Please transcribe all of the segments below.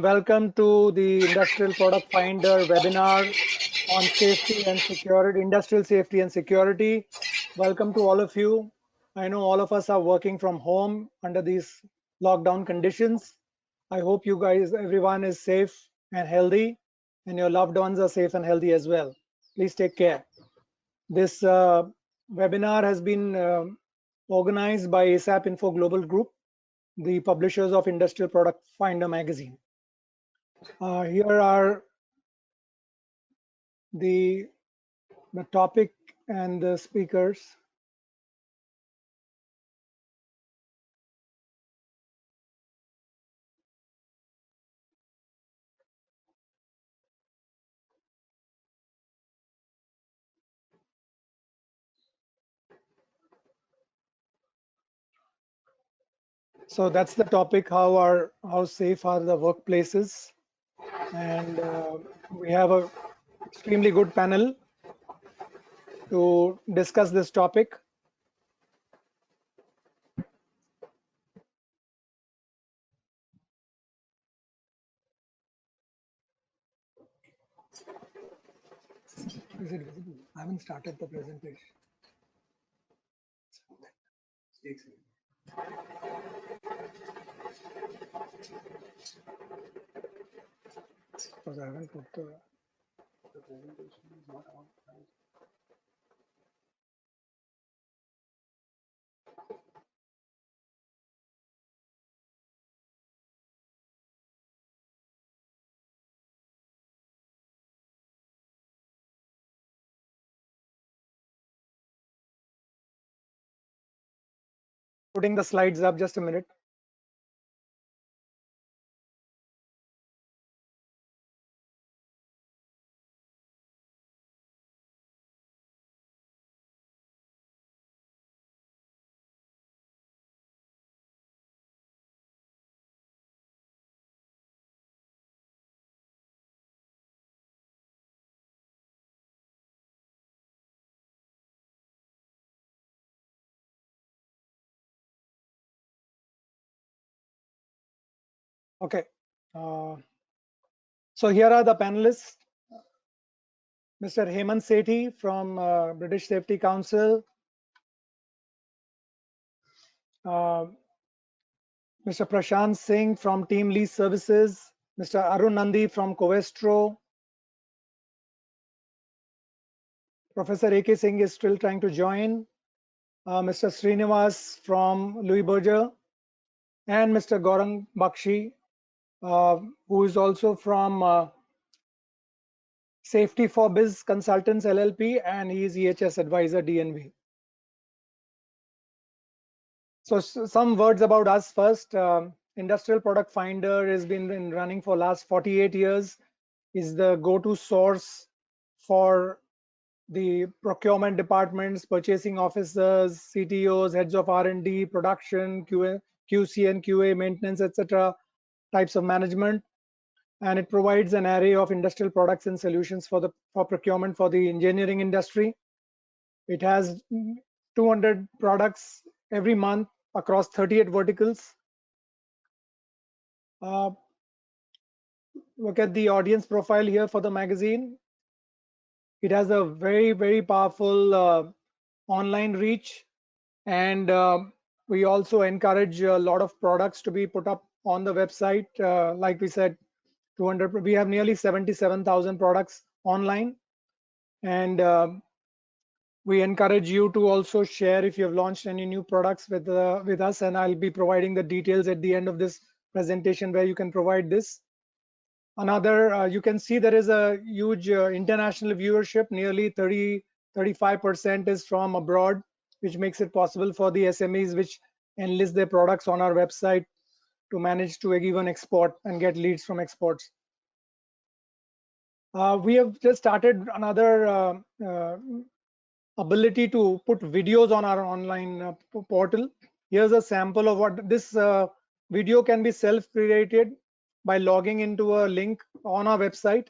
Welcome to the Industrial Product Finder webinar on safety and security, industrial safety and security. Welcome to all of you. I know all of us are working from home under these lockdown conditions. I hope you guys, everyone is safe and healthy, and your loved ones are safe and healthy as well. Please take care. This webinar has been organized by ASAP Info Global Group, the publishers of Industrial Product Finder magazine. Here are the topic and the speakers. So that's the topic: how safe are the workplaces? And we have a extremely good panel to discuss this topic. Is it visible? I haven't started the presentation. Because I haven't put the presentation is not on. Putting the slides up, just a minute. Okay. So here are the panelists. Mr. Hemant Sethi from British Safety Council, Mr. Prashant Singh from Team Lease Services, Mr. Arun Nandi from Covestro, Professor A.K. Singh is still trying to join, Mr. Srinivas from Louis Berger, and Mr. Gaurang Baxi, who is also from Safety for Biz Consultants LLP, and he is EHS Advisor DNV. So some words about us first. Industrial Product Finder has been running for last 48 years, is the go-to source for the procurement departments, purchasing officers, CTOs, heads of R&D, production, QC and QA, maintenance, etc. types of management. And it provides an array of industrial products and solutions for procurement for the engineering industry. It has 200 products every month across 38 verticals. Look at the audience profile here for the magazine. It has a very, very powerful online reach, and we also encourage a lot of products to be put up on the website. Like we said, 200. We have nearly 77,000 products online, and we encourage you to also share if you have launched any new products with us, and I'll be providing the details at the end of this presentation where you can provide this. Another, you can see there is a huge international viewership. Nearly 35% is from abroad, which makes it possible for the SMEs which enlist their products on our website to manage to even export and get leads from exports. We have just started another ability to put videos on our online portal. Here's a sample of what this video can be self-created by logging into a link on our website,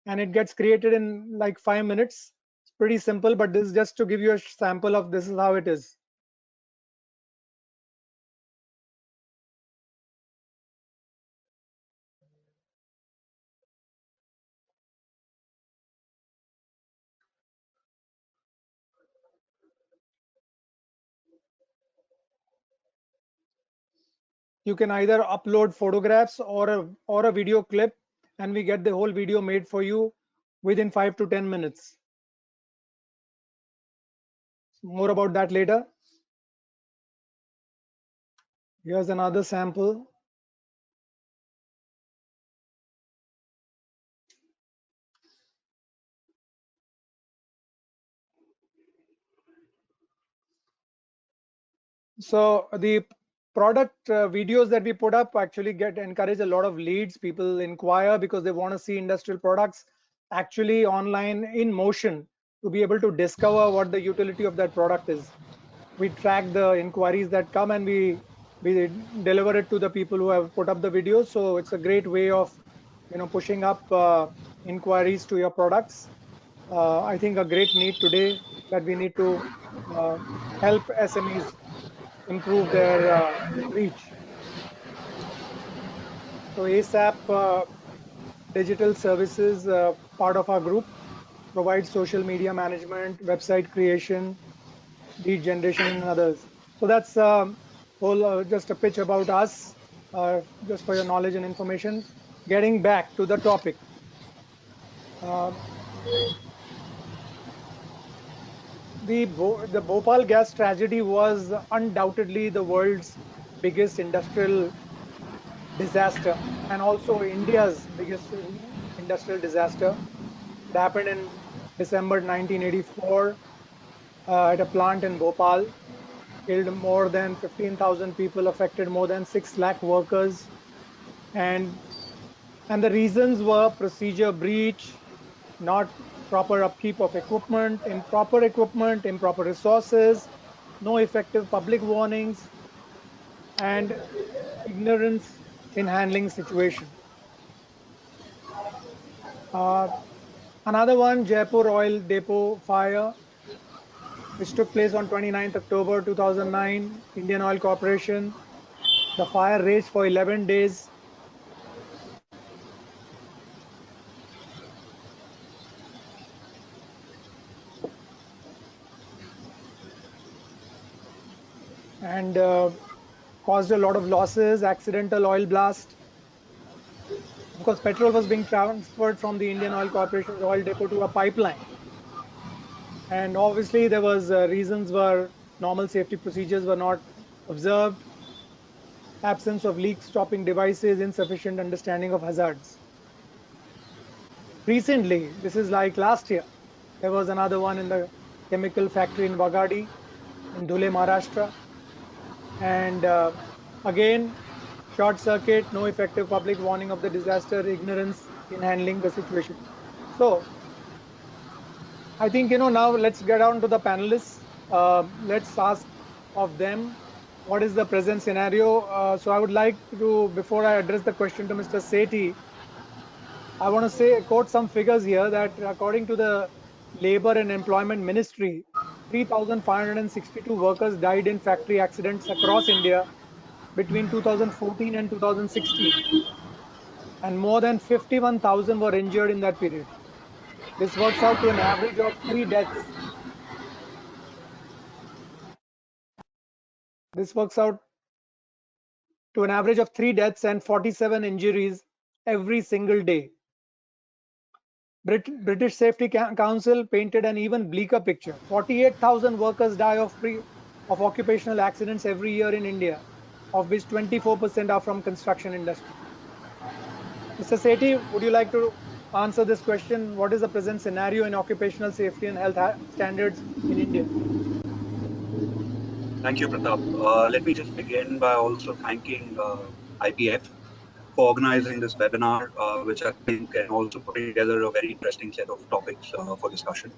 and it gets created in like 5 minutes. It's pretty simple, but this is just to give you a sample of this is how it is. you can either upload photographs or a video clip, and we get the whole video made for you within 5 to 10 minutes. More about that later. Here's another sample. So the product videos that we put up actually encourage a lot of leads. People inquire because they want to see industrial products actually online in motion to be able to discover what the utility of that product is. We track the inquiries that come, and we deliver it to the people who have put up the videos. So it's a great way of pushing up inquiries to your products. I think a great need today that we need to uh, help SMEs improve their reach. So ASAP Digital Services, part of our group, provides social media management, website creation, lead generation, and others. So that's whole just a pitch about us, just for your knowledge and information. Getting back to the topic. Uh, the Bhopal gas tragedy was undoubtedly the world's biggest industrial disaster, and also India's biggest industrial disaster. It happened in December 1984 at a plant in Bhopal, killed more than 15,000 people, affected more than 6 lakh workers, and the reasons were procedure breach, not proper upkeep of equipment, improper resources, no effective public warnings, and ignorance in handling situation. Uh, Another one, Jaipur Oil Depot fire, which took place on 29th October 2009, Indian Oil Corporation. The fire raged for 11 days. And caused a lot of losses, accidental oil blast, because petrol was being transferred from the Indian Oil Corporation's oil depot to a pipeline. And obviously there was reasons where normal safety procedures were not observed, absence of leak stopping devices, insufficient understanding of hazards. Recently, this is like last year, there was another one in the chemical factory in Wagadi in Dhule, Maharashtra. And again, short circuit, no effective public warning of the disaster, ignorance in handling the situation. So I think, now let's get on to the panelists. Let's ask of them what is the present scenario. So I would like to, before I address the question to Mr. Sethi, I want to quote some figures here that according to the Labor and Employment Ministry, 3,562 workers died in factory accidents across India between 2014 and 2016, and more than 51,000 were injured in that period. This works out to an average of 3 deaths. This works out to an average of 3 deaths and 47 injuries every single day. British Safety Council painted an even bleaker picture. 48,000 workers die of occupational accidents every year in India, of which 24% are from construction industry. Mr. Sethi, would you like to answer this question? What is the present scenario in occupational safety and health standards in India? Thank you, Pratap. Let me just begin by also thanking IPF for organizing this webinar, which I think and also putting together a very interesting set of topics for discussion.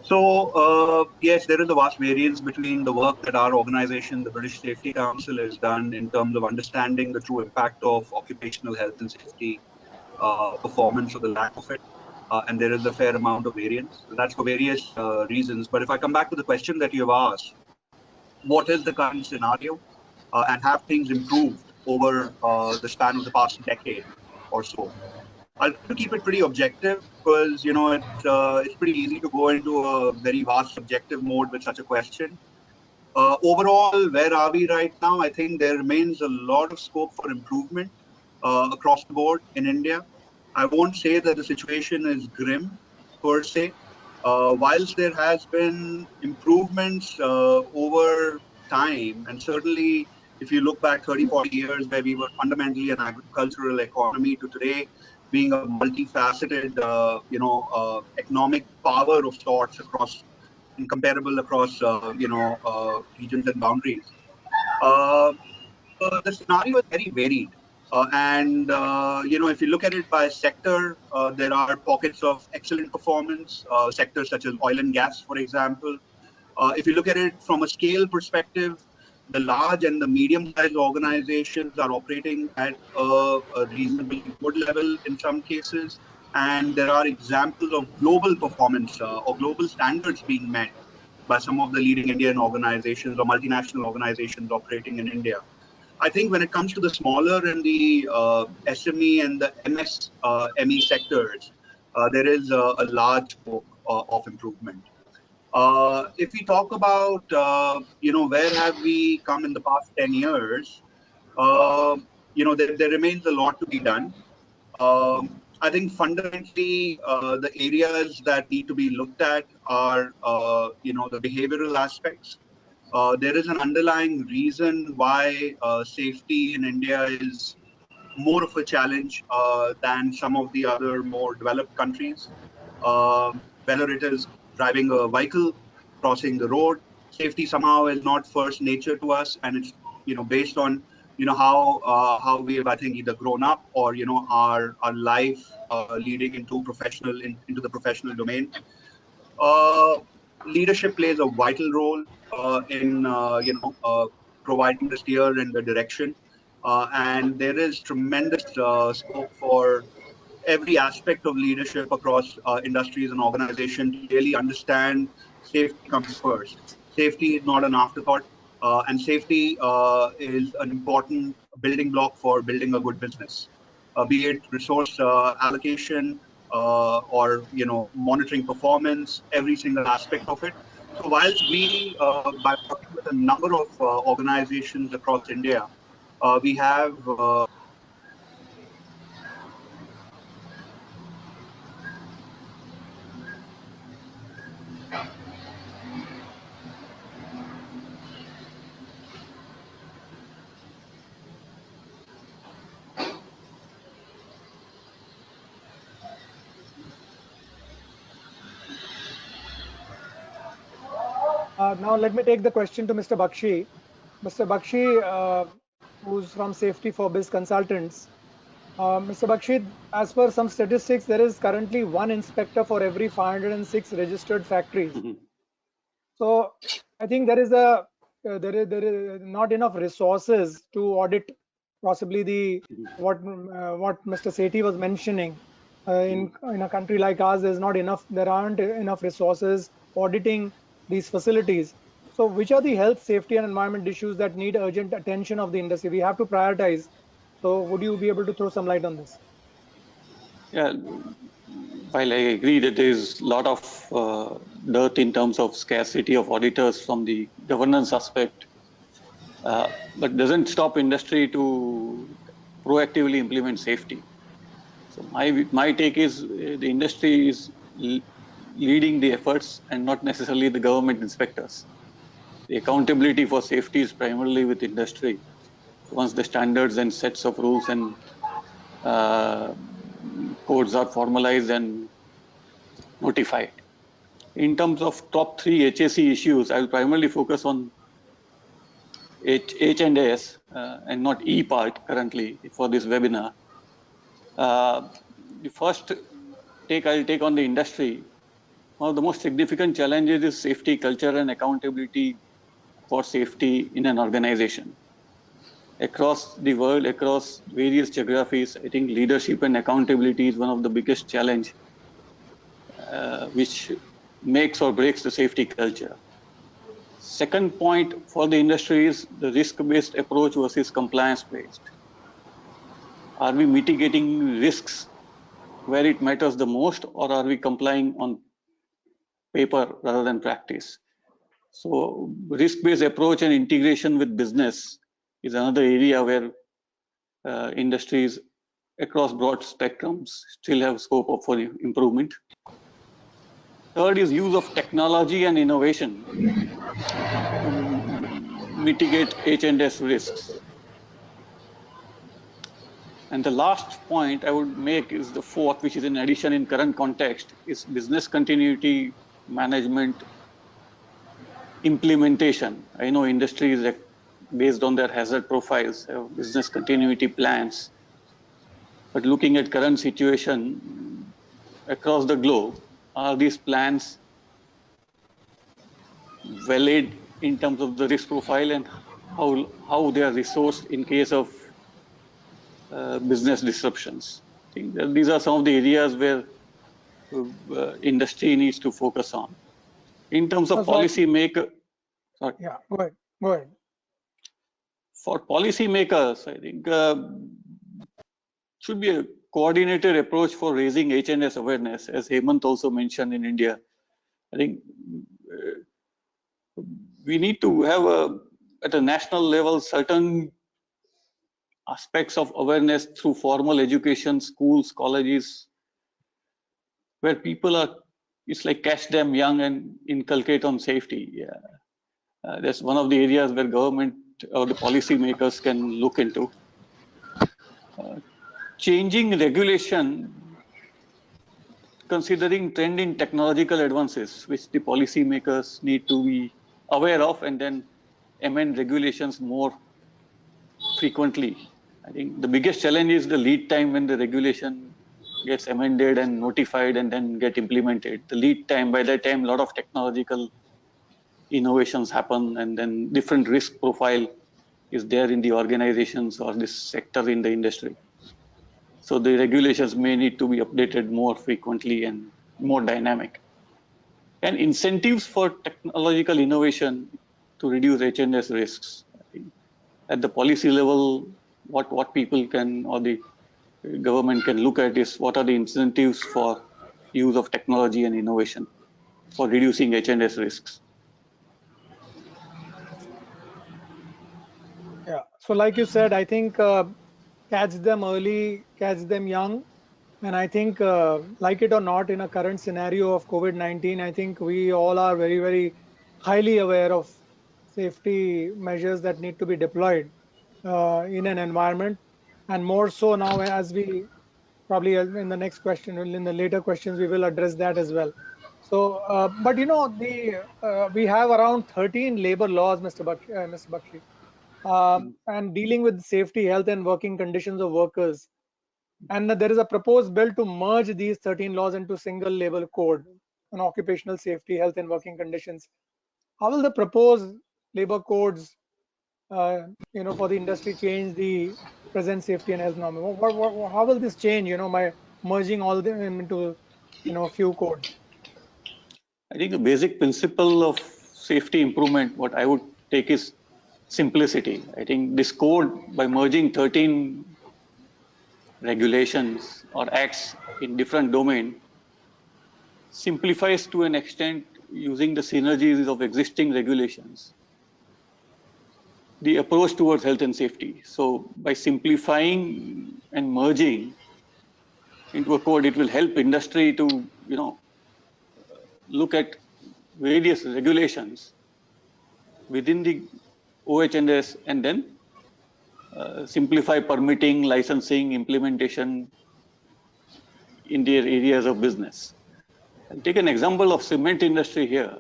So, yes, there is a vast variance between the work that our organization, the British Safety Council, has done in terms of understanding the true impact of occupational health and safety performance or the lack of it. And there is a fair amount of variance. That's for various reasons. But if I come back to the question that you have asked, what is the current scenario and have things improved over the span of the past decade or so? I'll try to keep it pretty objective because, it's pretty easy to go into a very vast subjective mode with such a question. Overall, where are we right now? I think there remains a lot of scope for improvement across the board in India. I won't say that the situation is grim per se. Whilst there has been improvements over time, and certainly if you look back 30, 40 years where we were fundamentally an agricultural economy to today being a multifaceted, economic power of sorts across incomparable across regions and boundaries. Uh, the scenario is very varied, and if you look at it by sector, there are pockets of excellent performance. Sectors such as oil and gas, for example. If you look at it from a scale perspective, the large and the medium-sized organizations are operating at a reasonably good level in some cases, and there are examples of global performance or global standards being met by some of the leading Indian organizations or multinational organizations operating in India. I think when it comes to the smaller and the SME and the MSME sectors, there is a large scope of improvement. If we talk about, where have we come in the past 10 years, there remains a lot to be done. I think fundamentally, the areas that need to be looked at are, the behavioral aspects. There is an underlying reason why safety in India is more of a challenge than some of the other more developed countries. Whether it is driving a vehicle, crossing the road, safety somehow is not first nature to us, and it's based on how we have, I think, either grown up or our life leading into into the professional domain. Uh, Leadership plays a vital role in providing the steer and the direction, and there is tremendous scope for every aspect of leadership across industries and organizations to really understand safety comes first. Safety is not an afterthought, and safety is an important building block for building a good business, be it resource allocation or monitoring performance, every single aspect of it. So whilst we, by working with a number of organizations across India, we have Now let me take the question to Mr. Baxi. Mr. Baxi, who's from Safety for Biz Consultants. Mr. Bakshi, as per some statistics, there is currently one inspector for every 506 registered factories. So I think there is not enough resources to audit possibly the what Mr. Sethi was mentioning. In a country like ours, there aren't enough resources auditing these facilities. So which are the health, safety, and environment issues that need urgent attention of the industry? We have to prioritize. So would you be able to throw some light on this? Yeah, while I agree that there is a lot of dearth in terms of scarcity of auditors from the governance aspect, but doesn't stop industry to proactively implement safety. So my take is the industry is leading the efforts and not necessarily the government inspectors. The accountability for safety is primarily with industry. Once the standards and sets of rules and codes are formalized and notified. In terms of top 3 HSE issues, I will primarily focus on H and S and not E part currently for this webinar. The first take I'll take on the industry. One of the most significant challenges is safety culture and accountability for safety in an organization. Across the world, across various geographies, I think leadership and accountability is one of the biggest challenge which makes or breaks the safety culture. Second point for the industry is the risk-based approach versus compliance-based. Are we mitigating risks where it matters the most, or are we complying on paper rather than practice? So risk-based approach and integration with business is another area where industries across broad spectrums still have scope for improvement. Third is use of technology and innovation to mitigate H&S risks. And the last point I would make is the fourth, which is in addition in current context, is business continuity management implementation. I know industries that based on their hazard profiles have business continuity plans, but looking at current situation across the globe, are these plans valid in terms of the risk profile and how they are resourced in case of business disruptions? I think that these are some of the areas where industry needs to focus on. In terms of policy maker, sorry. Yeah, go ahead. Go ahead. For policy makers, I think should be a coordinated approach for raising H&S awareness, as Hemant also mentioned in India. I think we need to have at a national level certain aspects of awareness through formal education, schools, colleges, where people are, it's like catch them young and inculcate on safety. Yeah. That's one of the areas where government or the policy makers can look into. Changing regulation, considering trend in technological advances, which the policy makers need to be aware of and then amend regulations more frequently. I think the biggest challenge is the lead time when the regulation gets amended and notified and then get implemented. The lead time, by that time, a lot of technological innovations happen and then different risk profile is there in the organizations or this sector in the industry. So the regulations may need to be updated more frequently and more dynamic. And incentives for technological innovation to reduce H&S risks. I think at the policy level, what people can or the government can look at is what are the incentives for use of technology and innovation for reducing H&S risks. Yeah. So like you said, I think catch them early, catch them young. And I think like it or not, in a current scenario of COVID-19, I think we all are very, very highly aware of safety measures that need to be deployed in an environment. And more so now, as we probably in the next question, in the later questions, we will address that as well. So, but you know, we have around 13 labor laws, Mr. Baxi, and dealing with safety, health, and working conditions of workers. And there is a proposed bill to merge these 13 laws into single labor code on occupational safety, health, and working conditions. How will the proposed labor codes, for the industry change the present safety and health norm? How will this change, by merging all them into, few codes? I think the basic principle of safety improvement, what I would take is simplicity. I think this code, by merging 13 regulations or acts in different domain, simplifies to an extent using the synergies of existing regulations the approach towards health and safety. So by simplifying and merging into a code, it will help industry to look at various regulations within the OH&S and then simplify permitting, licensing, implementation in their areas of business. I'll take an example of cement industry here.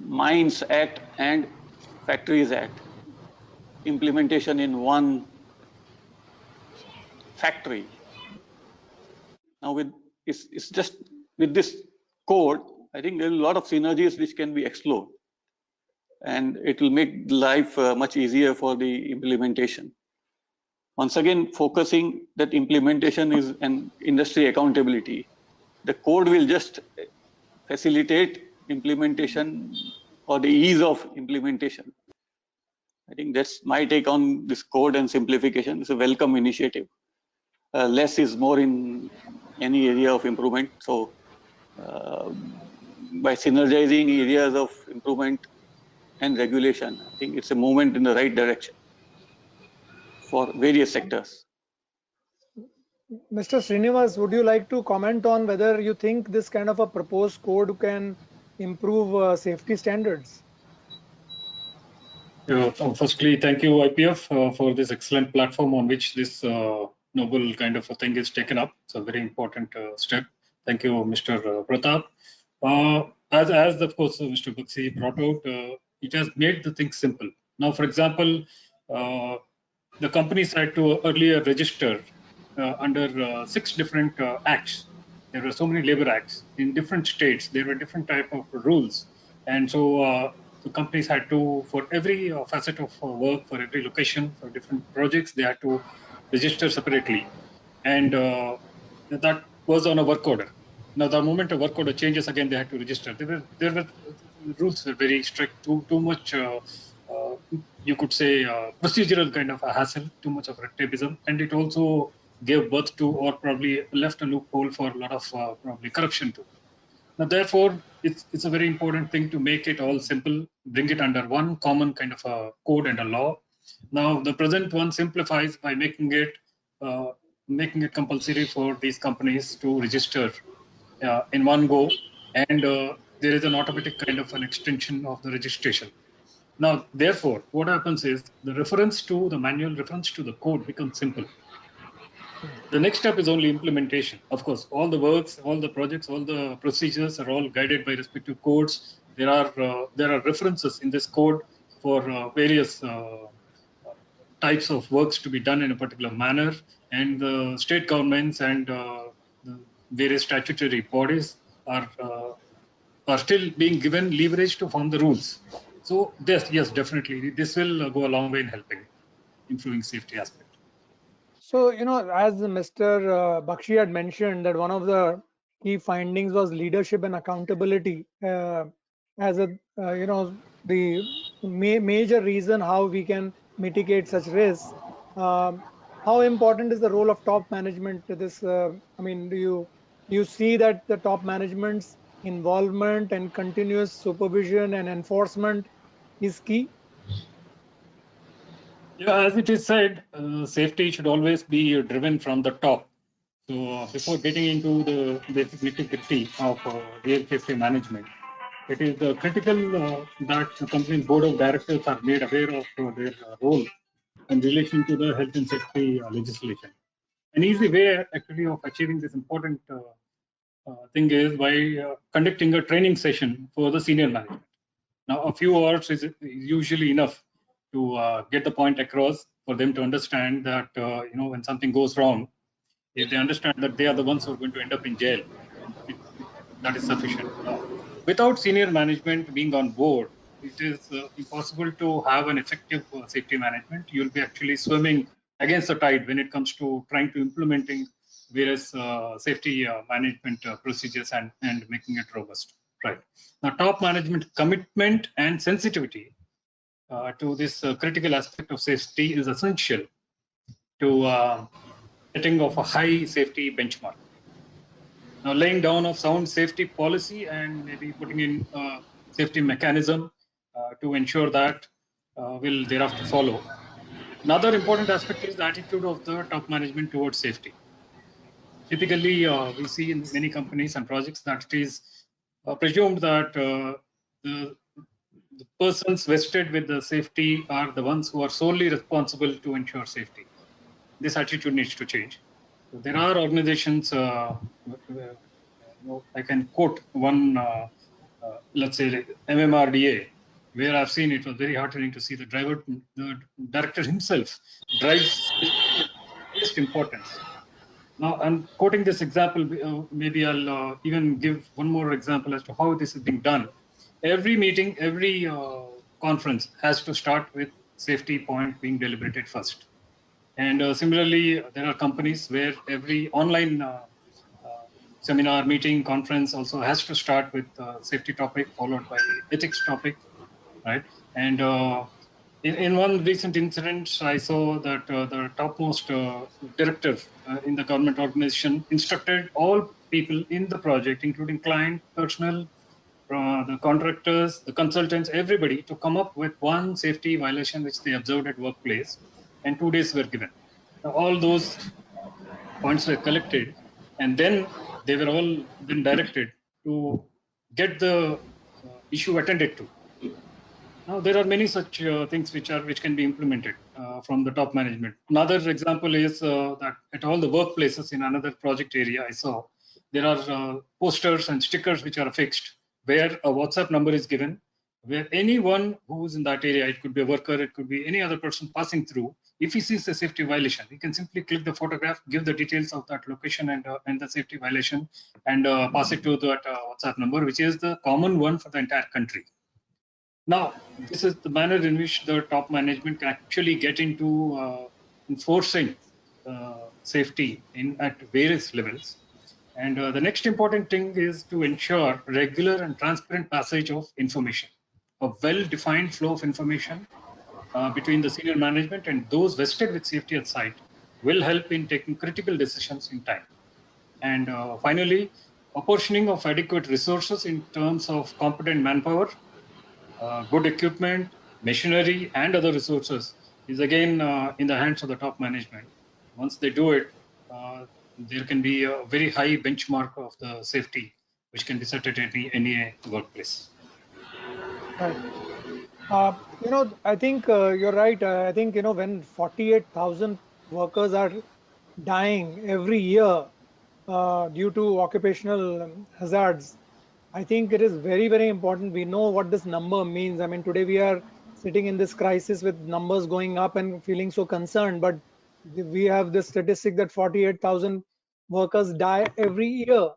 Mines Act and Factories Act implementation in one factory. Now it's just with this code, I think there are a lot of synergies which can be explored, and it will make life much easier for the implementation. Once again, focusing that implementation is an industry accountability. The code will just facilitate implementation or the ease of implementation. I think that's my take on this code and simplification. It's a welcome initiative. Less is more in any area of improvement. So by synergizing areas of improvement and regulation, I think it's a movement in the right direction for various sectors. Mr. Srinivas, would you like to comment on whether you think this kind of a proposed code can improve safety standards? Firstly, thank you, IPF, for this excellent platform on which this noble kind of a thing is taken up. It's a very important step. Thank you, Mr. Pratap. As of course, Mr. Baxi brought out, it has made the thing simple. Now, for example, the companies had to earlier register under 6 different acts. There were so many labor acts in different states. There were different type of rules, and so the companies had to, for every facet of work, for every location, for different projects, they had to register separately, and that was on a work order. Now, the moment a work order changes, again they had to register. There were rules were very strict. Too much. You could say procedural kind of a hassle, too much of red tapeism, and it also gave birth to, or probably left a loophole for a lot of probably corruption too. Now, therefore, it's a very important thing to make it all simple, bring it under one common kind of a code and a law. Now, the present one simplifies by making it compulsory for these companies to register in one go, and there is an automatic kind of an extension of the registration. Now, therefore, what happens is the reference to the manual, reference to the code becomes simple. The next step is only implementation. Of course, all the works, all the projects, all the procedures are all guided by respective codes. There are references in this code for various types of works to be done in a particular manner, and the state governments and the various statutory bodies are still being given leverage to form the rules. So yes, definitely, this will go a long way in helping improving safety aspect. So, as Mr. Baxi had mentioned, that one of the key findings was leadership and accountability as the major reason how we can mitigate such risks. How important is the role of top management to this? I mean, do you see that the top management's involvement and continuous supervision and enforcement is key? Yeah, as it is said, safety should always be driven from the top. So before getting into the basic nitty-gritty of real safety management, it is critical that the company's board of directors are made aware of their role in relation to the health and safety legislation. An easy way actually of achieving this important thing is by conducting a training session for the senior management. Now, a few hours is usually enough to get the point across for them to understand that when something goes wrong, if they understand that they are the ones who are going to end up in jail, that is sufficient. Without senior management being on board, it is impossible to have an effective safety management. You'll be actually swimming against the tide when it comes to trying to implementing various safety management procedures and making it robust. Right. Now, top management commitment and sensitivity to this critical aspect of safety is essential to setting of a high safety benchmark. Now, laying down of sound safety policy and maybe putting in safety mechanism to ensure that will thereafter follow. Another important aspect is the attitude of the top management towards safety. Typically, we see in many companies and projects that it is presumed that the persons vested with the safety are the ones who are solely responsible to ensure safety. This attitude needs to change. So there are organizations, I can quote one, let's say MMRDA, where I've seen it was very heartening to see the director himself drives highest importance. Now, I'm quoting this example. Maybe I'll even give one more example as to how this is being done. Every meeting, every conference has to start with safety point being deliberated first. And similarly, there are companies where every online seminar, meeting, conference also has to start with safety topic followed by ethics topic, right? And in one recent incident, I saw that the topmost director in the government organization instructed all people in the project, including client, personnel, the contractors, the consultants, everybody to come up with one safety violation which they observed at workplace, and 2 days were given. Now, all those points were collected, and then they were all then directed to get the issue attended to. Now there are many such things which can be implemented from the top management. Another example is that at all the workplaces in another project area I saw, there are posters and stickers which are affixed where a WhatsApp number is given, where anyone who's in that area, it could be a worker, it could be any other person passing through, if he sees a safety violation, he can simply click the photograph, give the details of that location and the safety violation, and pass it to that WhatsApp number, which is the common one for the entire country. Now, this is the manner in which the top management can actually get into enforcing safety at various levels. And the next important thing is to ensure regular and transparent passage of information. A well-defined flow of information between the senior management and those vested with safety at site will help in taking critical decisions in time. And finally, apportioning of adequate resources in terms of competent manpower, good equipment, machinery, and other resources is again in the hands of the top management. Once they do it, there can be a very high benchmark of the safety which can be set at any workplace. Right. I think you're right. I think, when 48,000 workers are dying every year due to occupational hazards, I think it is very, very important. We know what this number means. I mean, today we are sitting in this crisis with numbers going up and feeling so concerned, but we have this statistic that 48,000 workers die every year.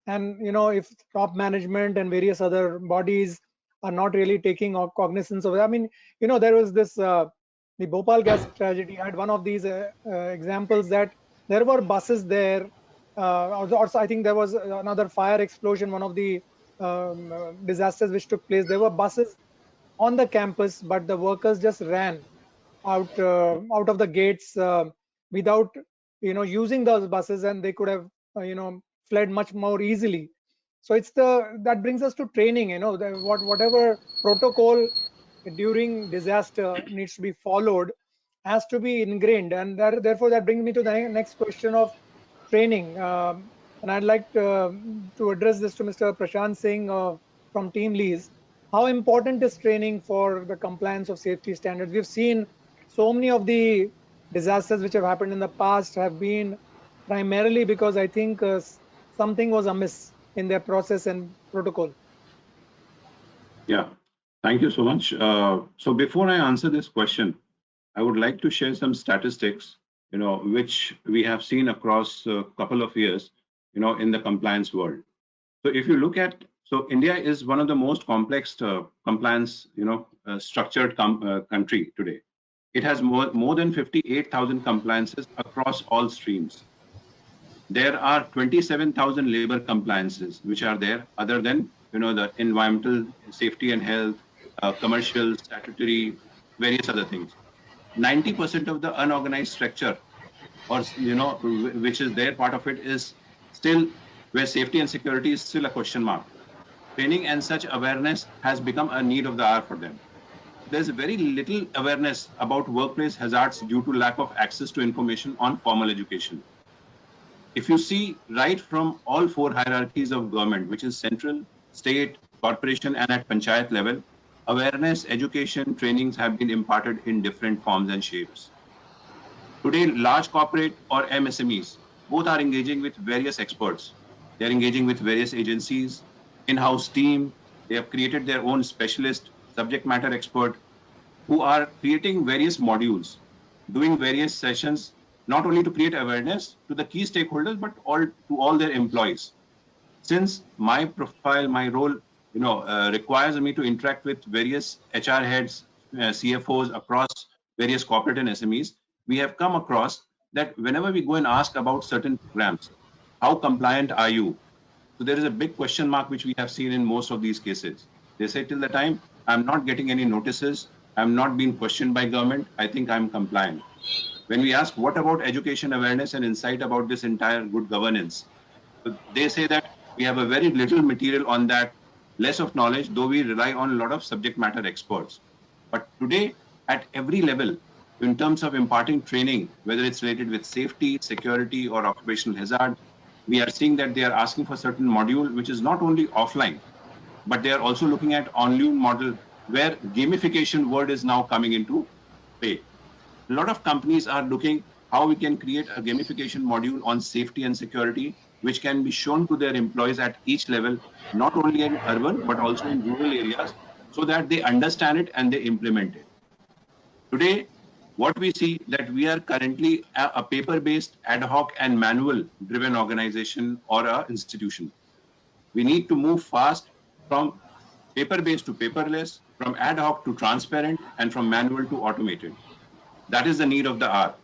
And, if top management and various other bodies are not really taking cognizance of it. I mean, there was this, the Bhopal Gas Tragedy had one of these examples that there were buses there. Also, I think there was another fire explosion, one of the disasters which took place. There were buses on the campus, but the workers just ran out of the gates without using those buses, and they could have fled much more easily. So that brings us to training. Whatever protocol during disaster needs to be followed has to be ingrained, and therefore that brings me to the next question of training. And I'd like to address this to Mr. Prashant Singh from Team Lease. How important is training for the compliance of safety standards? We've seen so many of the disasters which have happened in the past have been primarily because I think something was amiss in their process and protocol. Yeah, thank you so much. So before I answer this question, I would like to share some statistics, which we have seen across a couple of years, in the compliance world. So if you look at, so India is one of the most complex compliance, structured country today. It has more than 58,000 compliances across all streams. There are 27,000 labor compliances which are there, other than the environmental, safety and health, commercial, statutory, various other things. 90% of the unorganized structure, or which is their part of it, is still where safety and security is still a question mark. Training and such awareness has become a need of the hour for them. There's very little awareness about workplace hazards due to lack of access to information on formal education. If you see right from all four hierarchies of government, which is central, state, corporation, and at panchayat level, awareness, education, trainings have been imparted in different forms and shapes. Today, large corporate or MSMEs, both are engaging with various experts. They're engaging with various agencies, in-house team. They have created their own specialist, subject matter expert, who are creating various modules, doing various sessions, not only to create awareness to the key stakeholders, but to all their employees. Since my profile, my role, requires me to interact with various HR heads, CFOs across various corporate and SMEs, we have come across that whenever we go and ask about certain programs, how compliant are you? So there is a big question mark which we have seen in most of these cases. They say till the time I'm not getting any notices, I'm not being questioned by government, I think I'm compliant. When we ask what about education, awareness and insight about this entire good governance, so they say that we have a very little material on that less of knowledge, though we rely on a lot of subject matter experts. But today, at every level, in terms of imparting training, whether it's related with safety, security, or occupational hazard, we are seeing that they are asking for certain module, which is not only offline, but they are also looking at online model where gamification word is now coming into play. A lot of companies are looking how we can create a gamification module on safety and security, which can be shown to their employees at each level, not only in urban, but also in rural areas, so that they understand it and they implement it. Today, what we see that we are currently a paper-based, ad hoc and manual-driven organization or a institution. We need to move fast from paper-based to paperless, from ad hoc to transparent, and from manual to automated. That is the need of the hour.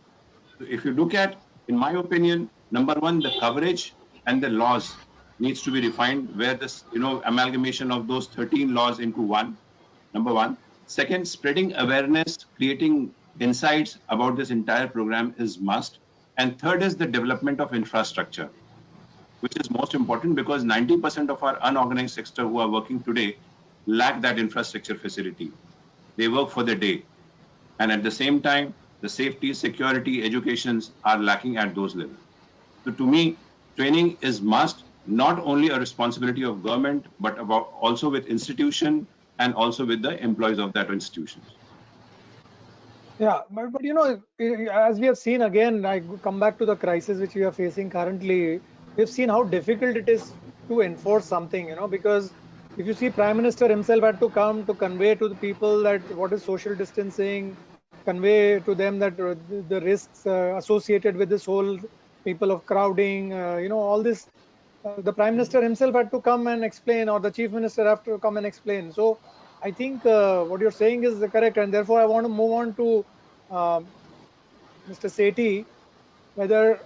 So if you look at, in my opinion, number one, the coverage and the laws needs to be refined, where this, amalgamation of those 13 laws into one, number one. Second, spreading awareness, creating insights about this entire program is must. And third is the development of infrastructure, which is most important because 90% of our unorganized sector who are working today lack that infrastructure facility. They work for the day. And at the same time, the safety, security, educations are lacking at those levels. So to me, training is must, not only a responsibility of government, but about also with institution and also with the employees of that institution. Yeah, but as we have seen again, I come back to the crisis which we are facing currently. We've seen how difficult it is to enforce something, because if you see Prime Minister himself had to come to convey to the people that what is social distancing, convey to them that the risks associated with this whole people of crowding, all this. The Prime Minister himself had to come and explain, or the Chief Minister have to come and explain. So I think what you're saying is correct, and therefore I want to move on to Mr. Sethi, whether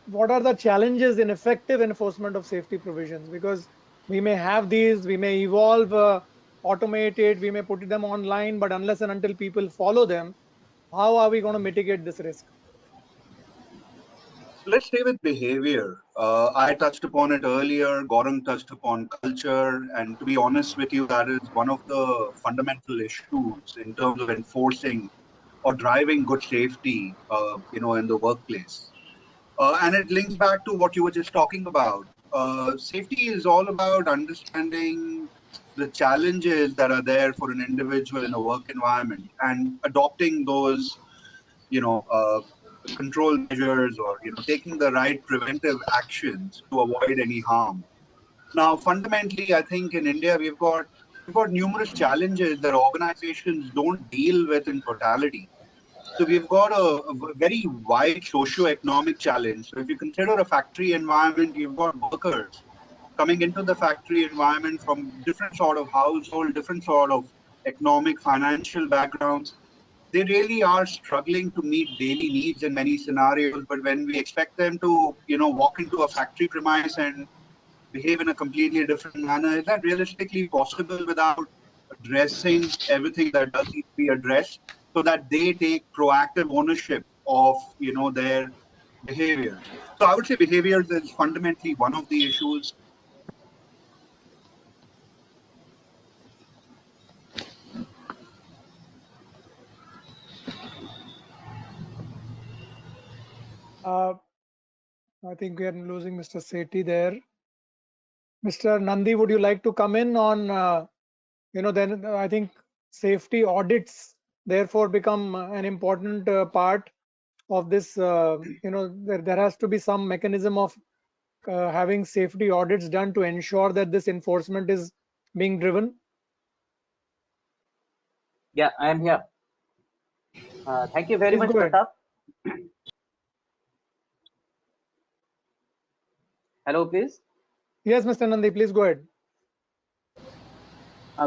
what are the challenges in effective enforcement of safety provisions? Because we may have these, we may evolve, automate it, we may put them online, but unless and until people follow them, how are we going to mitigate this risk? Let's stay with behavior. I touched upon it earlier. Gaurang touched upon culture. And to be honest with you, that is one of the fundamental issues in terms of enforcing or driving good safety, in the workplace. And it links back to what you were just talking about. Safety is all about understanding the challenges that are there for an individual in a work environment and adopting those, control measures or taking the right preventive actions to avoid any harm. Now, fundamentally, I think in India we've got numerous challenges that organizations don't deal with in totality. So we've got a very wide socio-economic challenge. So if you consider a factory environment, you've got workers coming into the factory environment from different sort of household, different sort of economic, financial backgrounds. They really are struggling to meet daily needs in many scenarios. But when we expect them to, walk into a factory premise and behave in a completely different manner, is that realistically possible without addressing everything that does need to be addressed so that they take proactive ownership of, their behaviors? So I would say behaviors is fundamentally one of the issues. I think we are losing Mr. Sethi there. Mr. Nandi, would you like to come in on, then I think safety audits therefore become an important part of this. There has to be some mechanism of having safety audits done to ensure that this enforcement is being driven. Yeah, I am here. Thank you very Please much, go ahead. Pratap. Hello, please. Yes, Mr. Nandi, please go ahead.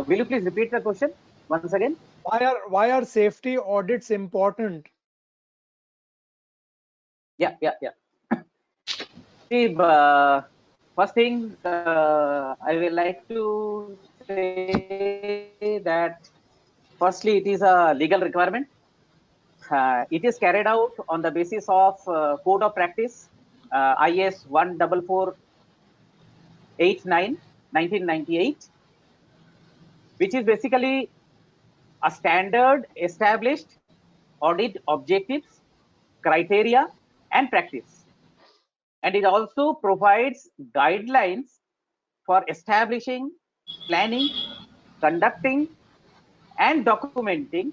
Will you please repeat the question once again? Why are safety audits important? Yeah. See, first thing, I will like to say that firstly, it is a legal requirement. It is carried out on the basis of Code of Practice, IS 14489, 1998. which is basically a standard established audit objectives, criteria, and practice. And it also provides guidelines for establishing, planning, conducting, and documenting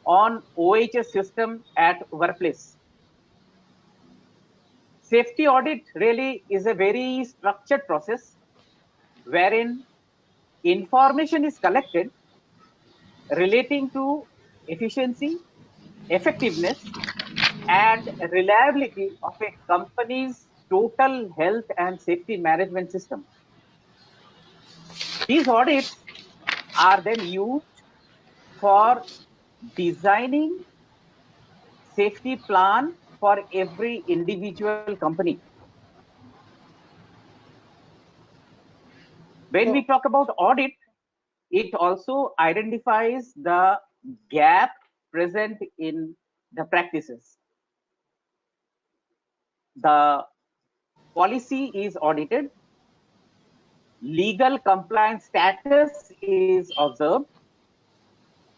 on OHS system at workplace. Safety audit really is a very structured process wherein information is collected relating to efficiency, effectiveness, and reliability of a company's total health and safety management system. These audits are then used for designing safety plan for every individual company. When we talk about audit, it also identifies the gap present in the practices. The policy is audited, legal compliance status is observed,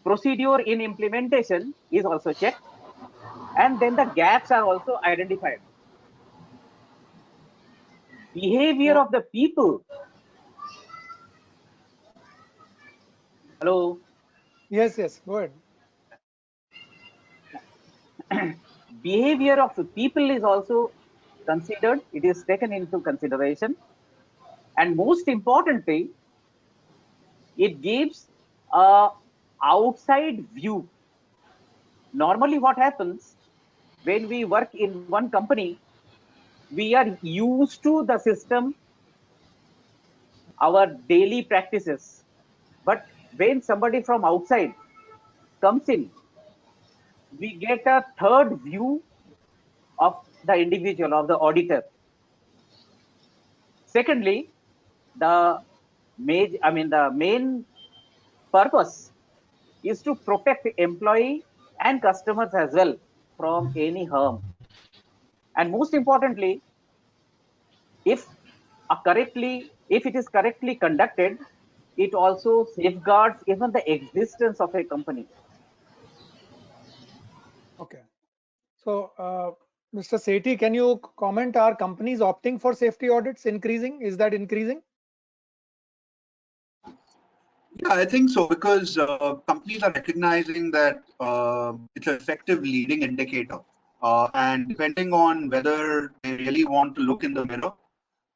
procedure in implementation is also checked, and then the gaps are also identified. Behavior of the people. Hello. Yes, yes, go ahead. Behavior of the people is also considered, it is taken into consideration. And most importantly, it gives a outside view. Normally what happens when we work in one company, we are used to the system, our daily practices. But when somebody from outside comes in, we get a third view of the individual, of the auditor. Secondly, the main purpose is to protect employee and customers as well from any harm. And most importantly, if it is correctly conducted, it also safeguards even the existence of a company. Okay. So, Mr. Sethi, can you comment, are companies opting for safety audits increasing? Is that increasing? Yeah, I think so, because companies are recognizing that it's an effective leading indicator. And depending on whether they really want to look in the mirror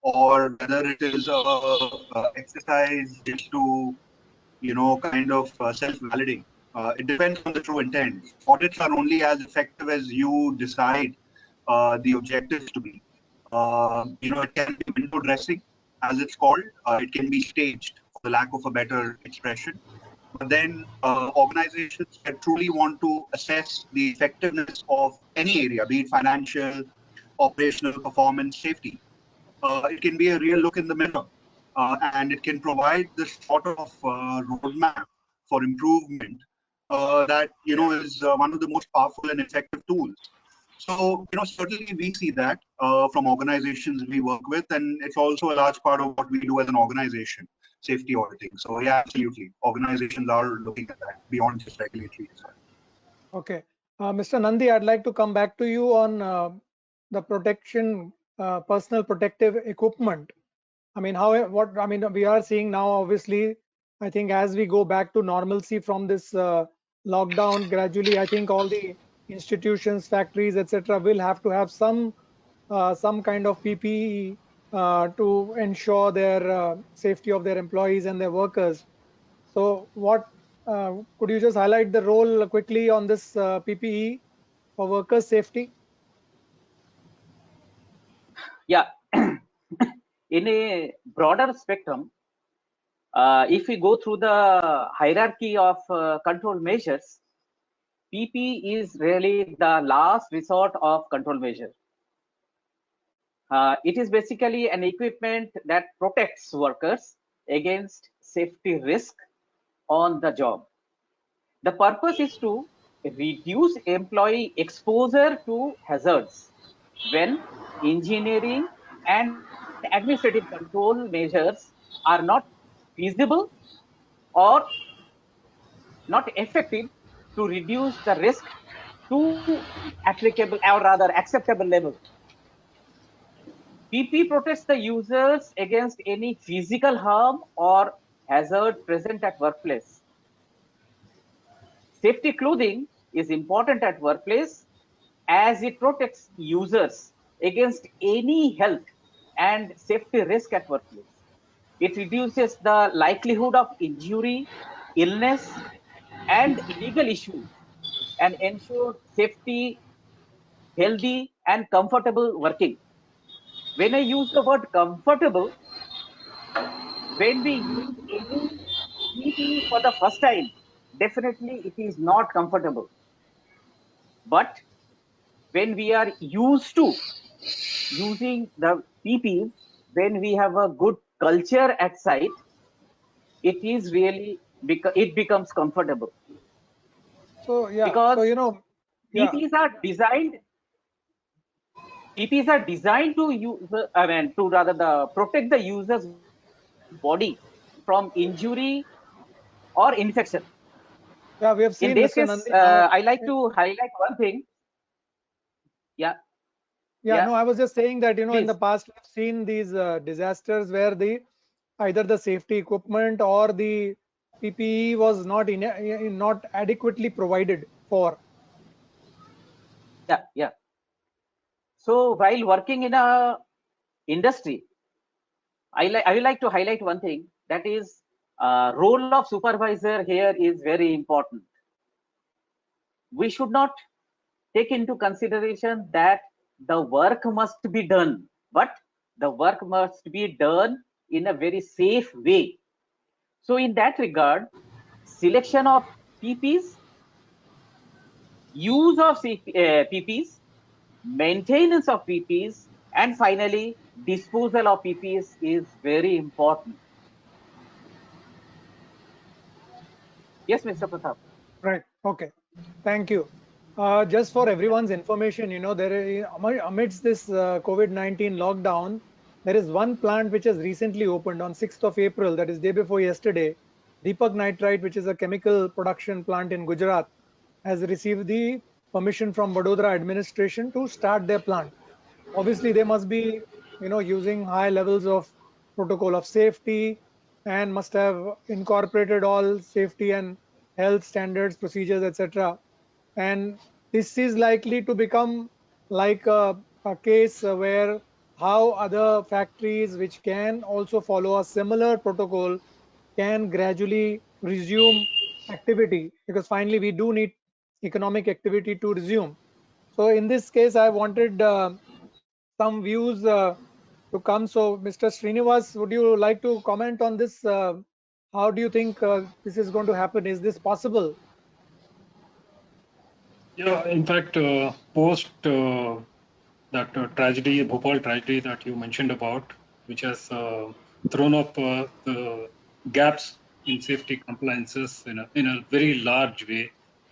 or whether it is a exercise just to, kind of self-validate, it depends on the true intent. Audits are only as effective as you decide the objectives to be. It can be window dressing, as it's called. It can be staged, for the lack of a better expression. But then organizations that truly want to assess the effectiveness of any area, be it financial, operational, performance, safety. It can be a real look in the mirror, and it can provide this sort of roadmap for improvement that is one of the most powerful and effective tools. So, certainly we see that from organizations we work with, and it's also a large part of what we do as an organization, safety auditing. So, yeah, absolutely. Organizations are looking at that beyond just regulatory as well. Okay. Mr. Nandi, I'd like to come back to you on the protection, personal protective equipment. I mean, we are seeing now, obviously, I think as we go back to normalcy from this lockdown gradually, I think all the institutions, factories, etc., will have to have some kind of PPE to ensure their safety of their employees and their workers. So what could you just highlight the role quickly on this PPE for workers' safety? Yeah. In a broader spectrum, if we go through the hierarchy of control measures, PP is really the last resort of control measure. It is basically an equipment that protects workers against safety risk on the job. The purpose is to reduce employee exposure to hazards when engineering and administrative control measures are not feasible or not effective to reduce the risk to applicable or rather acceptable level. PP protects the users against any physical harm or hazard present at workplace. Safety clothing is important at workplace as it protects users against any health and safety risk at workplace. It reduces the likelihood of injury, illness, and legal issues and ensures safety, healthy, and comfortable working. When I use the word comfortable, when we use any PP for the first time, definitely it is not comfortable. But when we are used to using the PP, when we have a good culture at site, it is really it becomes comfortable So yeah, so because yeah, PPs are designed. PPs are designed to use, I mean, to rather protect the user's body from injury or infection. yeah, we have In seen this Mr. case, Nandi now. I like to highlight one thing. Yeah, Yeah, yeah, no, I was just saying that in the please. past we've seen these disasters where the either the safety equipment or the PPE was not adequately provided for. Yeah, yeah. So while working in a industry, I will like to highlight one thing, that is role of supervisor here is very important. We should not take into consideration that the work must be done, but the work must be done in a very safe way. So in that regard, selection of PPs, use of PPs, maintenance of PPs, and finally disposal of PPs is very important. Yes, Mr. Pratap. Right. Okay. Thank you. Just for everyone's information, amidst this COVID-19 lockdown, there is one plant which has recently opened on 6th of April, that is day before yesterday. Deepak Nitrite, which is a chemical production plant in Gujarat, has received the permission from Vadodara administration to start their plant. Obviously, they must be, using high levels of protocol of safety and must have incorporated all safety and health standards, procedures, etc. And this is likely to become like a case where how other factories which can also follow a similar protocol can gradually resume activity, because finally we do need economic activity to resume. So in this case, I wanted some views to come. So Mr. Srinivas, would you like to comment on this? How do you think this is going to happen? Is this possible? Yeah, in fact, post that tragedy, Bhopal tragedy that you mentioned about, which has thrown up the gaps in safety compliances in a very large way,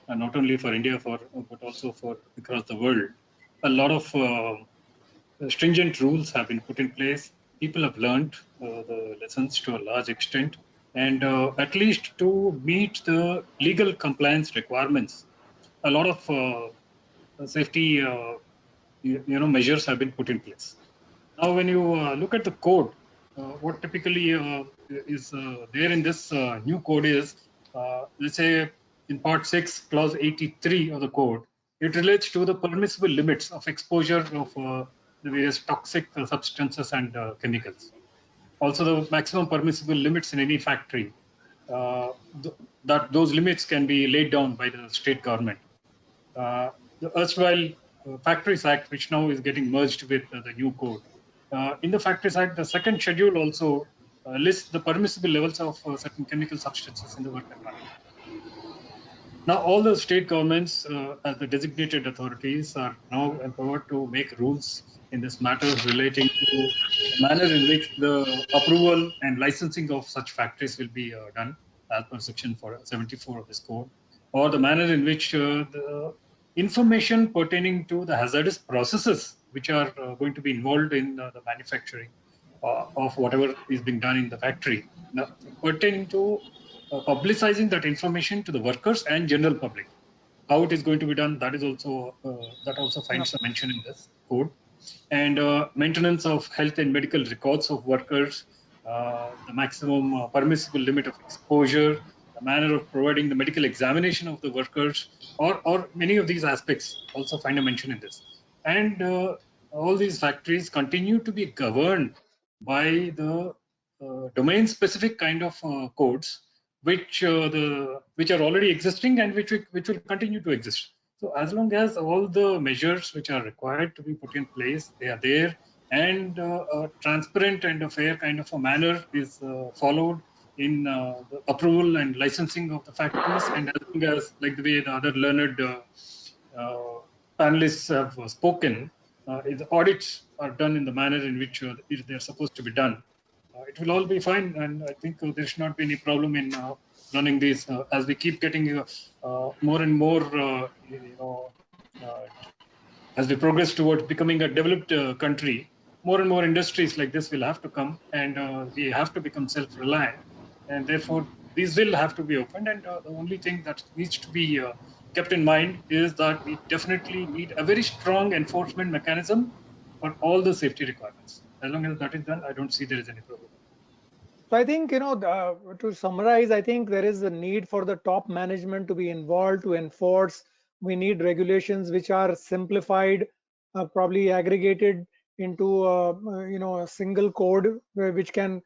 not only for India, but also for across the world. A lot of stringent rules have been put in place. People have learned the lessons to a large extent, and at least to meet the legal compliance requirements, a lot of safety measures have been put in place. Now, when you look at the code, what typically is there in this new code is, let's say in part 6, clause 83 of the code, it relates to the permissible limits of exposure of the various toxic substances and chemicals. Also, the maximum permissible limits in any factory, that those limits can be laid down by the state government. The erstwhile Factories Act, which now is getting merged with the new code. In the Factories Act, the second schedule also lists the permissible levels of certain chemical substances in the work environment. Now, all the state governments, as the designated authorities, are now empowered to make rules in this matter relating to the manner in which the approval and licensing of such factories will be done, as per Section 74 of this code, or the manner in which the information pertaining to the hazardous processes which are going to be involved in the manufacturing of whatever is being done in the factory, now, pertaining to publicizing that information to the workers and general public. How it is going to be done, that is also finds a mention in this code. And maintenance of health and medical records of workers, the maximum permissible limit of exposure, the manner of providing the medical examination of the workers, or many of these aspects also find a mention in this. And all these factories continue to be governed by the domain-specific kind of codes, which are already existing and which will continue to exist. So as long as all the measures which are required to be put in place, they are there, and a transparent and a fair kind of a manner is followed in the approval and licensing of the factories, and as long as, like the way the other learned panelists have spoken, if the audits are done in the manner in which they're supposed to be done, it will all be fine, and I think there should not be any problem in running these. As we keep getting more and more, as we progress towards becoming a developed country, more and more industries like this will have to come, and we have to become self-reliant, and therefore these will have to be opened. And the only thing that needs to be kept in mind is that we definitely need a very strong enforcement mechanism for all the safety requirements. As long as that is done, I don't see there is any problem. So I think, to summarize, I think there is a need for the top management to be involved to enforce. We need regulations which are simplified, probably aggregated into, a single code which can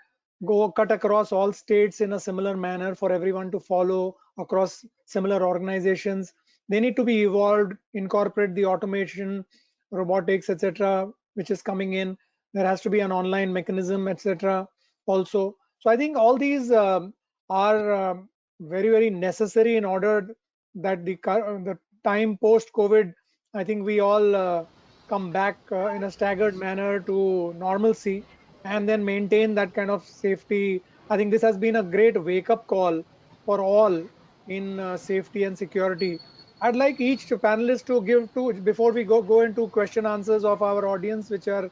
cut across all states in a similar manner for everyone to follow across similar organizations. They need to be evolved, incorporate the automation, robotics, etc., which is coming in. There has to be an online mechanism, etc. also. So I think all these are very, very necessary in order that the time post-COVID, I think we all come back in a staggered manner to normalcy and then maintain that kind of safety. I think this has been a great wake-up call for all in safety and security. I'd like each panelist to give before we go into question answers of our audience, which are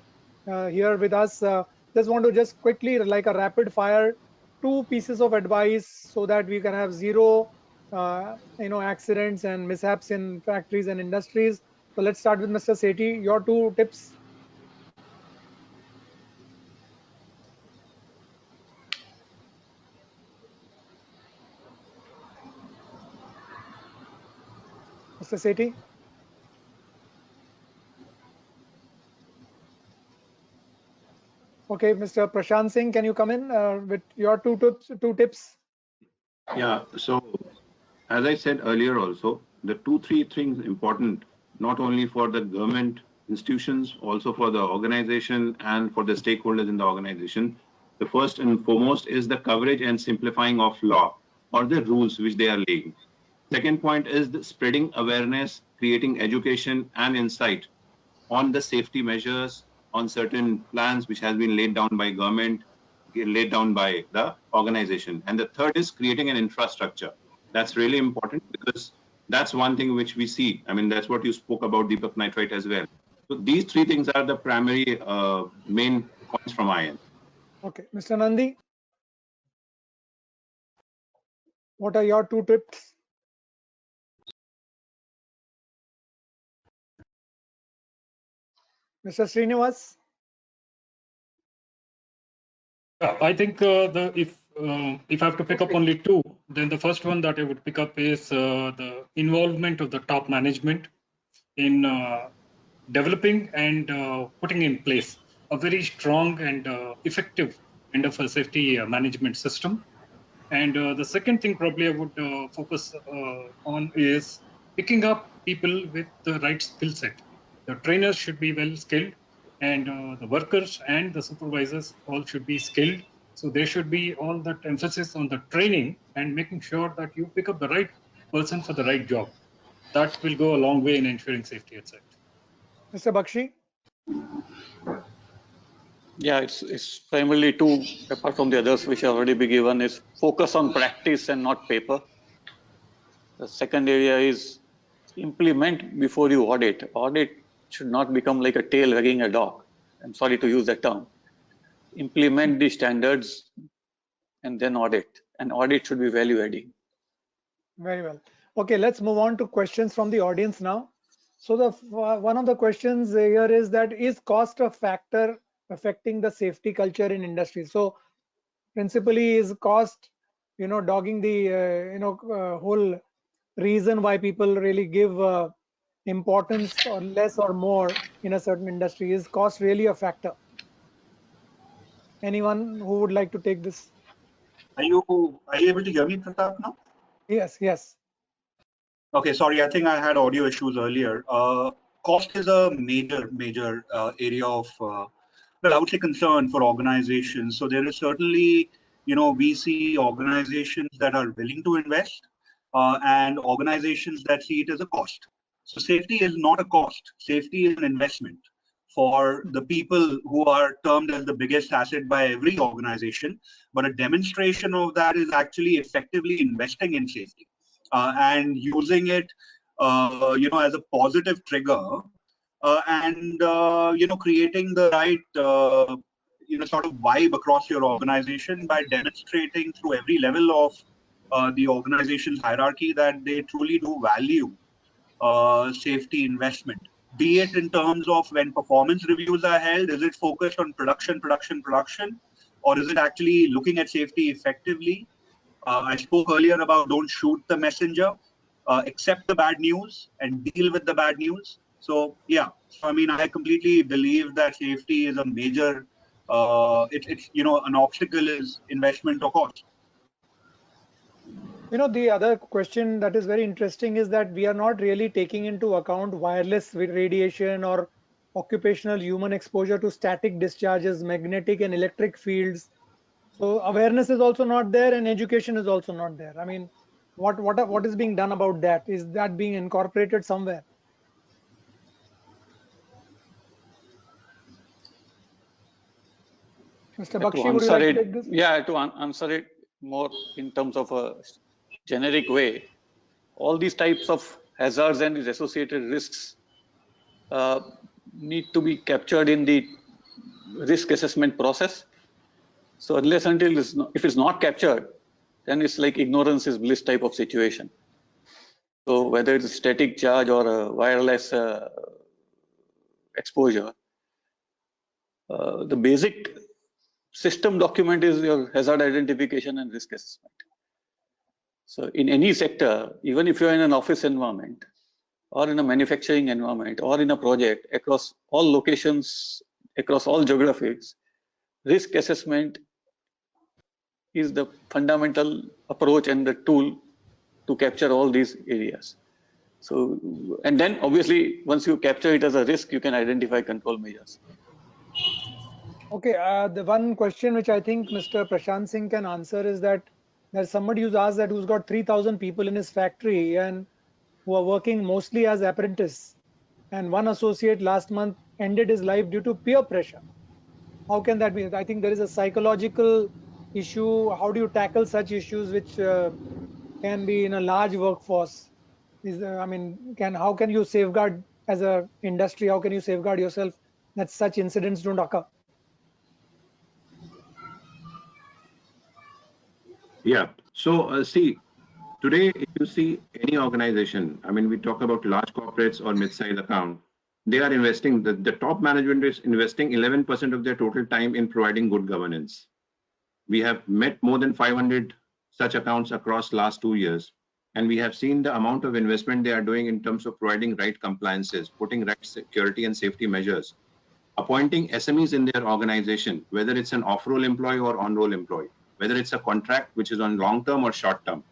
here with us. Just want to just quickly, like a rapid fire, 2 pieces of advice so that we can have zero accidents and mishaps in factories and industries. So let's start with Mr. Sethi. Your 2 tips. Mr. Sethi. Okay, Mr. Prashant Singh, can you come in with your 2 tips? Yeah, so as I said earlier also, the 2-3 things important, not only for the government institutions, also for the organization and for the stakeholders in the organization. The first and foremost is the coverage and simplifying of law or the rules which they are laying. Second point is the spreading awareness, creating education and insight on the safety measures, on certain plans which has been laid down by government, laid down by the organization. And the third is creating an infrastructure. That's really important because that's one thing which we see. I mean, that's what you spoke about, Deepak Nitrite, as well. So these 3 things are the primary main points from my end. Okay, Mr. Nandi, what are your 2 tips? Mr. Srinivas. I think if I have to pick up only 2, then the first one that I would pick up is the involvement of the top management in developing and putting in place a very strong and effective kind of a safety management system. And the second thing probably I would focus on is picking up people with the right skill set. The trainers should be well skilled, and the workers and the supervisors all should be skilled. So there should be all that emphasis on the training and making sure that you pick up the right person for the right job. That will go a long way in ensuring safety at site. Mr. Baxi. Yeah, it's primarily 2, apart from the others which have already been given, is focus on practice and not paper. The second area is implement before you audit. Audit should not become like a tail wagging a dog. I'm sorry to use that term. Implement the standards and then audit. and audit should be value adding. Very well. Okay, let's move on to questions from the audience now. So the one of the questions here is that, is cost a factor affecting the safety culture in industry? So principally, is cost, dogging the whole reason why people really give importance or less or more in a certain industry? Is cost really a factor? Anyone who would like to take this? Are you able to hear me, Pratap, now? Yes, yes. Okay, sorry, I think I had audio issues earlier. Cost is a major area of, well, I would say concern for organizations. So there is certainly, we see organizations that are willing to invest and organizations that see it as a cost. So safety is not a cost. Safety is an investment for the people who are termed as the biggest asset by every organization. But a demonstration of that is actually effectively investing in safety. And using it, as a positive trigger, and creating the right, sort of vibe across your organization by demonstrating through every level of the organization's hierarchy that they truly do value safety investment. Be it in terms of when performance reviews are held, is it focused on production, or is it actually looking at safety effectively? I spoke earlier about don't shoot the messenger, accept the bad news and deal with the bad news. So yeah, so I mean, I completely believe that safety is a major, it's an obstacle is investment or cost. The other question that is very interesting is that we are not really taking into account wireless radiation or occupational human exposure to static discharges, magnetic and electric fields. So awareness is also not there and education is also not there. I mean, what is being done about that? Is that being incorporated somewhere? Mr. Baxi, would you like to take this? Yeah, to answer it more in terms of a generic way, all these types of hazards and associated risks need to be captured in the risk assessment process. So unless until if it's not captured, then it's like ignorance is bliss type of situation. So whether it's a static charge or a wireless exposure, the basic system document is your hazard identification and risk assessment. So in any sector, even if you're in an office environment or in a manufacturing environment or in a project, across all locations, across all geographies, risk assessment is the fundamental approach and the tool to capture all these areas. So, and then obviously, once you capture it as a risk, you can identify control measures. Okay, the one question which I think Mr. Prashant Singh can answer is that there's somebody who's asked that who's got 3,000 people in his factory and who are working mostly as apprentice, and one associate last month ended his life due to peer pressure. How can that be? I think there is a psychological issue. How do you tackle such issues which can be in a large workforce? I mean, how can you safeguard as a industry? How can you safeguard yourself that such incidents don't occur? Yeah. So see, today, if you see any organization, I mean, we talk about large corporates or mid-size account, they are investing, the top management is investing 11% of their total time in providing good governance. We have met more than 500 such accounts across last 2 years. And we have seen the amount of investment they are doing in terms of providing right compliances, putting right security and safety measures, appointing SMEs in their organization, whether it's an off-role employee or on-role employee, whether it's a contract which is on long-term or short-term,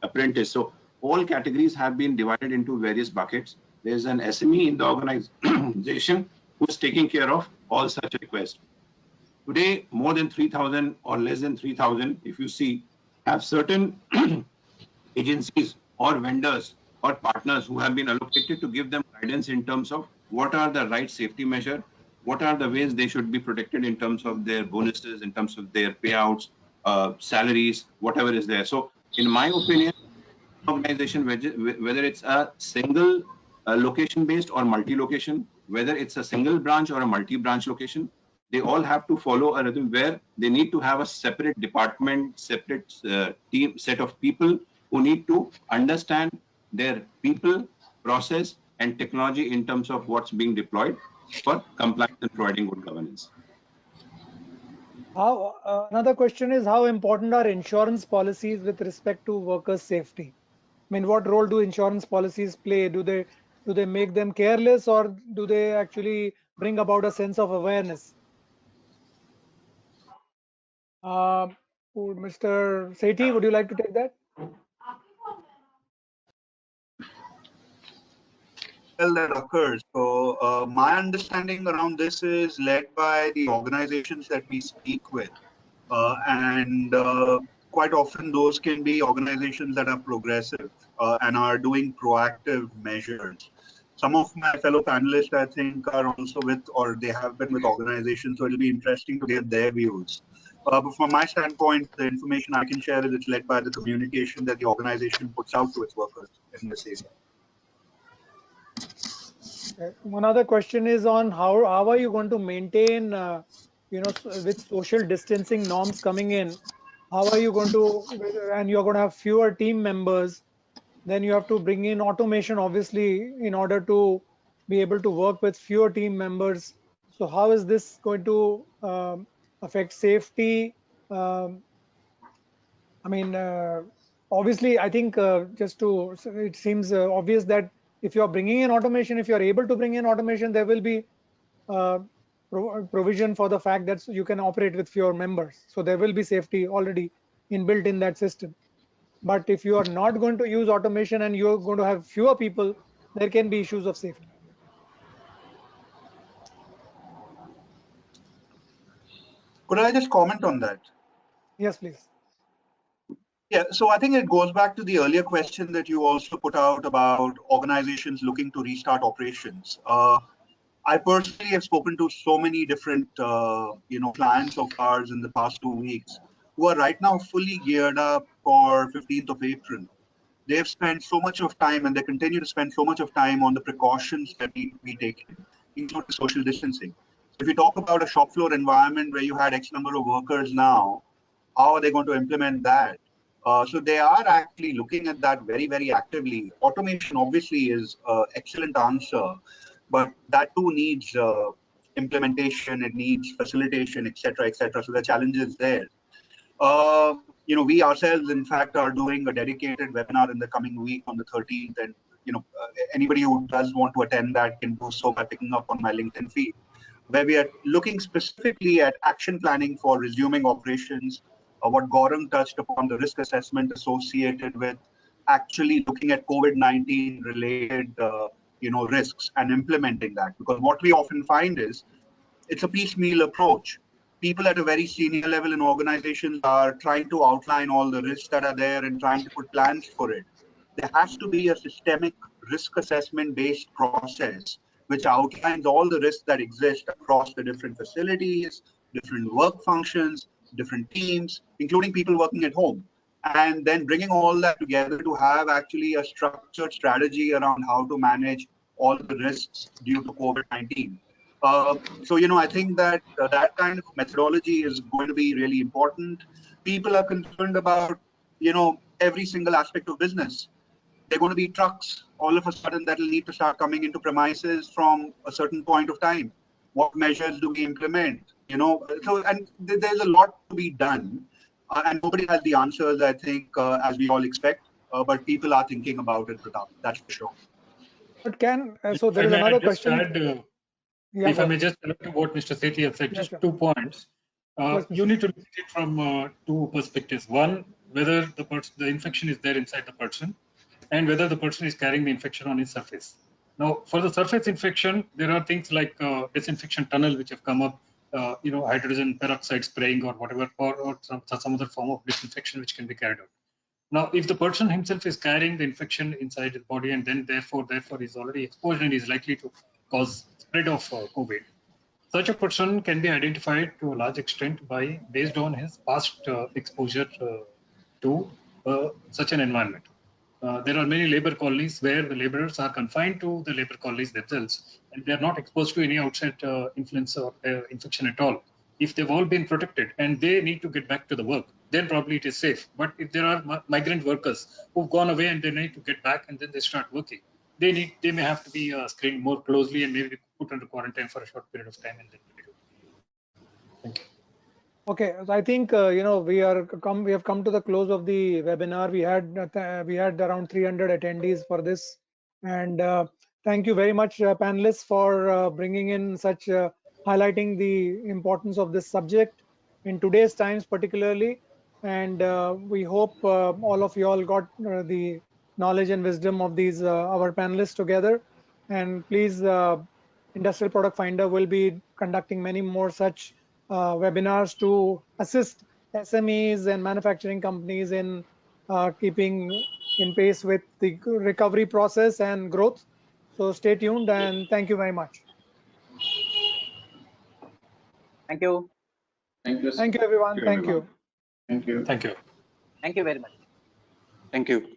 apprentice. So all categories have been divided into various buckets. There's an SME in the organization who's taking care of all such requests. Today, more than 3,000 or less than 3,000, if you see, have certain agencies or vendors or partners who have been allocated to give them guidance in terms of what are the right safety measure, what are the ways they should be protected in terms of their bonuses, in terms of their payouts, salaries, whatever is there. So in my opinion, organization, whether it's a single location based or multi-location, whether it's a single branch or a multi-branch location, They all have to follow a rhythm where they need to have a separate department, separate team, set of people who need to understand their people, process, and technology in terms of what's being deployed for compliance and providing good governance. Another question is, how important are insurance policies with respect to workers' safety? I mean, what role do insurance policies play? Do they make them careless, or do they actually bring about a sense of awareness? Mr. Sethi, would you like to take that? Well, that occurs. So my understanding around this is led by the organizations that we speak with. And quite often those can be organizations that are progressive and are doing proactive measures. Some of my fellow panelists, I think, are also with, or they have been with organizations, so it'll be interesting to get their views. But from my standpoint, the information I can share is it's led by the communication that the organization puts out to its workers in this area. One other question is on how are you going to maintain, with social distancing norms coming in, how are you going to, and you're going to have fewer team members, then you have to bring in automation, obviously, in order to be able to work with fewer team members. So how is this going to affect safety? I mean, obviously, I think it seems obvious that if you are bringing in automation, if you are able to bring in automation, there will be uh, provision for the fact that you can operate with fewer members. So there will be safety already inbuilt in that system. But if you are not going to use automation and you're going to have fewer people, there can be issues of safety. Could I just comment on that? Yes, please. Yeah, so I think it goes back to the earlier question that you also put out about organizations looking to restart operations. I personally have spoken to so many different, clients of ours in the past 2 weeks who are right now fully geared up for 15th of April. They've spent so much of time, and they continue to spend so much of time on the precautions that need to be taken, including social distancing. So if you talk about a shop floor environment where you had X number of workers now, how are they going to implement that? So they are actually looking at that very, very actively. Automation obviously is an excellent answer, but that too needs implementation, it needs facilitation, etc., etc. So the challenge is there. We ourselves, in fact, are doing a dedicated webinar in the coming week on the 13th, and anybody who does want to attend that can do so by picking up on my LinkedIn feed, where we are looking specifically at action planning for resuming operations. What Gaurang touched upon, the risk assessment associated with actually looking at COVID-19 related, risks and implementing that. Because what we often find is it's a piecemeal approach. People at a very senior level in organizations are trying to outline all the risks that are there and trying to put plans for it. There has to be a systemic risk assessment based process which outlines all the risks that exist across the different facilities, different work functions, different teams, including people working at home. And then bringing all that together to have actually a structured strategy around how to manage all the risks due to COVID-19. I think that that kind of methodology is going to be really important. People are concerned about, every single aspect of business. They're going to be trucks all of a sudden that will need to start coming into premises from a certain point of time. What measures do we implement? And there's a lot to be done, and nobody has the answers, I think, as we all expect. But people are thinking about it, Pratap. That's for sure. But so there is another question. Yeah, if I may just add to what Mr. Sethi has said, just 2 points. You need to look at it from 2 perspectives. One, whether the infection is there inside the person, and whether the person is carrying the infection on his surface. Now, for the surface infection, there are things like disinfection tunnel which have come up, hydrogen peroxide spraying or whatever, or some other form of disinfection which can be carried out. Now, if the person himself is carrying the infection inside his body and then therefore is already exposed and is likely to cause spread of COVID, such a person can be identified to a large extent based on his past exposure to such an environment. There are many labor colonies where the laborers are confined to the labor colonies themselves, and they are not exposed to any outside influence or infection at all. If they've all been protected and they need to get back to the work, then probably it is safe. But if there are migrant workers who've gone away and they need to get back and then they start working, they may have to be screened more closely and maybe put under quarantine for a short period of time and then. Thank you. Okay, so I think we have come to the close of the webinar. We had around 300 attendees for this, and thank you very much, panelists, for bringing in such highlighting the importance of this subject in today's times, particularly. And we hope all of you all got the knowledge and wisdom of these our panelists together. And please, Industrial Product Finder will be conducting many more such webinars to assist SMEs and manufacturing companies in keeping in pace with the recovery process and growth. So stay tuned and thank you very much. Thank you. Thank you. Thank you, everyone. Thank you. Thank you. Thank you. Thank you very much. Thank you.